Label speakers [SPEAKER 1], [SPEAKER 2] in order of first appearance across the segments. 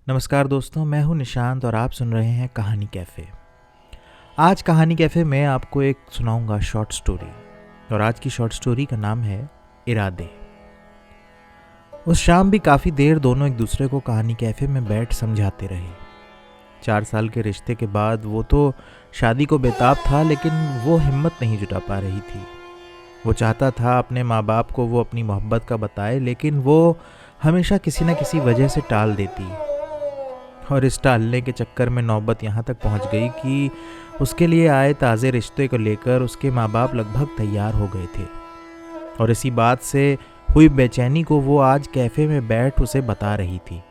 [SPEAKER 1] नमस्कार दोस्तों, मैं हूं निशांत और आप सुन रहे हैं कहानी कैफ़े। आज कहानी कैफ़े में आपको एक सुनाऊंगा शॉर्ट स्टोरी और आज की शॉर्ट स्टोरी का नाम है इरादे। उस शाम भी काफ़ी देर दोनों एक दूसरे को कहानी कैफ़े में बैठ समझाते रहे। 4 साल के रिश्ते के बाद वो तो शादी को बेताब था, लेकिन वो हिम्मत नहीं जुटा पा रही थी। वो चाहता था अपने माँ बाप को वो अपनी मोहब्बत का बताए, लेकिन वो हमेशा किसी न किसी वजह से टाल देती। और इस टालने के चक्कर में नौबत यहाँ तक पहुँच गई कि उसके लिए आए ताज़े रिश्ते को लेकर उसके माँ बाप लगभग तैयार हो गए थे। और इसी बात से हुई बेचैनी को वो आज कैफ़े में बैठ उसे बता रही थी।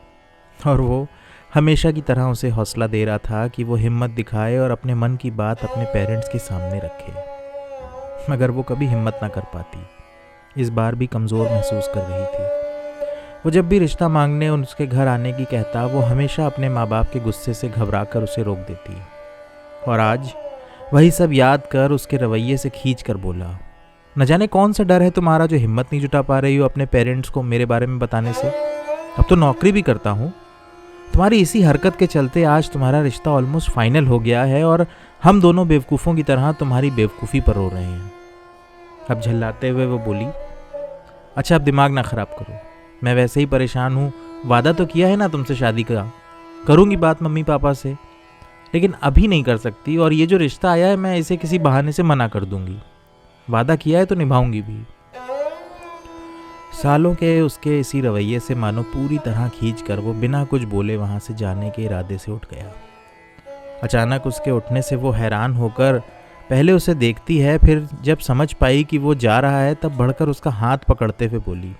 [SPEAKER 1] और वो हमेशा की तरह उसे हौसला दे रहा था कि वो हिम्मत दिखाए और अपने मन की बात अपने पेरेंट्स के सामने रखे। मगर वो कभी हिम्मत ना कर पाती। इस बार भी कमज़ोर महसूस कर रही थी। वो जब भी रिश्ता मांगने उसके घर आने की कहता, वो हमेशा अपने माँ बाप के गुस्से से घबराकर उसे रोक देती। और आज वही सब याद कर उसके रवैये से खींच कर बोला, न जाने कौन सा डर है तुम्हारा जो हिम्मत नहीं जुटा पा रही हो अपने पेरेंट्स को मेरे बारे में बताने से। अब तो नौकरी भी करता हूँ। तुम्हारी इसी हरकत के चलते आज तुम्हारा रिश्ता ऑलमोस्ट फाइनल हो गया है और हम दोनों बेवकूफ़ों की तरह तुम्हारी बेवकूफ़ी पर रो रहे हैं। अब झल्लाते हुए वो बोली, अच्छा अब दिमाग ना ख़राब करो, मैं वैसे ही परेशान हूँ। वादा तो किया है ना तुमसे शादी का, करूँगी बात मम्मी पापा से, लेकिन अभी नहीं कर सकती। और ये जो रिश्ता आया है मैं इसे किसी बहाने से मना कर दूंगी। वादा किया है तो निभाऊंगी भी। सालों के उसके इसी रवैये से मानो पूरी तरह खींच कर वो बिना कुछ बोले वहाँ से जाने के इरादे से उठ गया। अचानक उसके उठने से वो हैरान होकर पहले उसे देखती है, फिर जब समझ पाई कि वो जा रहा है तब बढ़कर उसका हाथ पकड़ते हुए बोली,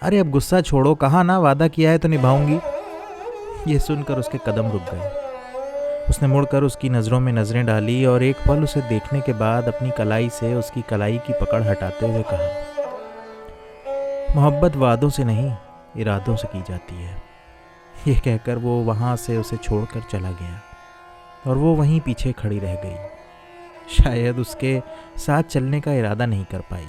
[SPEAKER 1] अरे अब गुस्सा छोड़ो, कहा ना वादा किया है तो निभाऊंगी। ये सुनकर उसके कदम रुक गए। उसने मुड़कर उसकी नज़रों में नज़रें डाली और एक पल उसे देखने के बाद अपनी कलाई से उसकी कलाई की पकड़ हटाते हुए कहा, मोहब्बत वादों से नहीं इरादों से की जाती है। ये कहकर वो वहाँ से उसे छोड़कर चला गया और वो वहीं पीछे खड़ी रह गई। शायद उसके साथ चलने का इरादा नहीं कर पाई।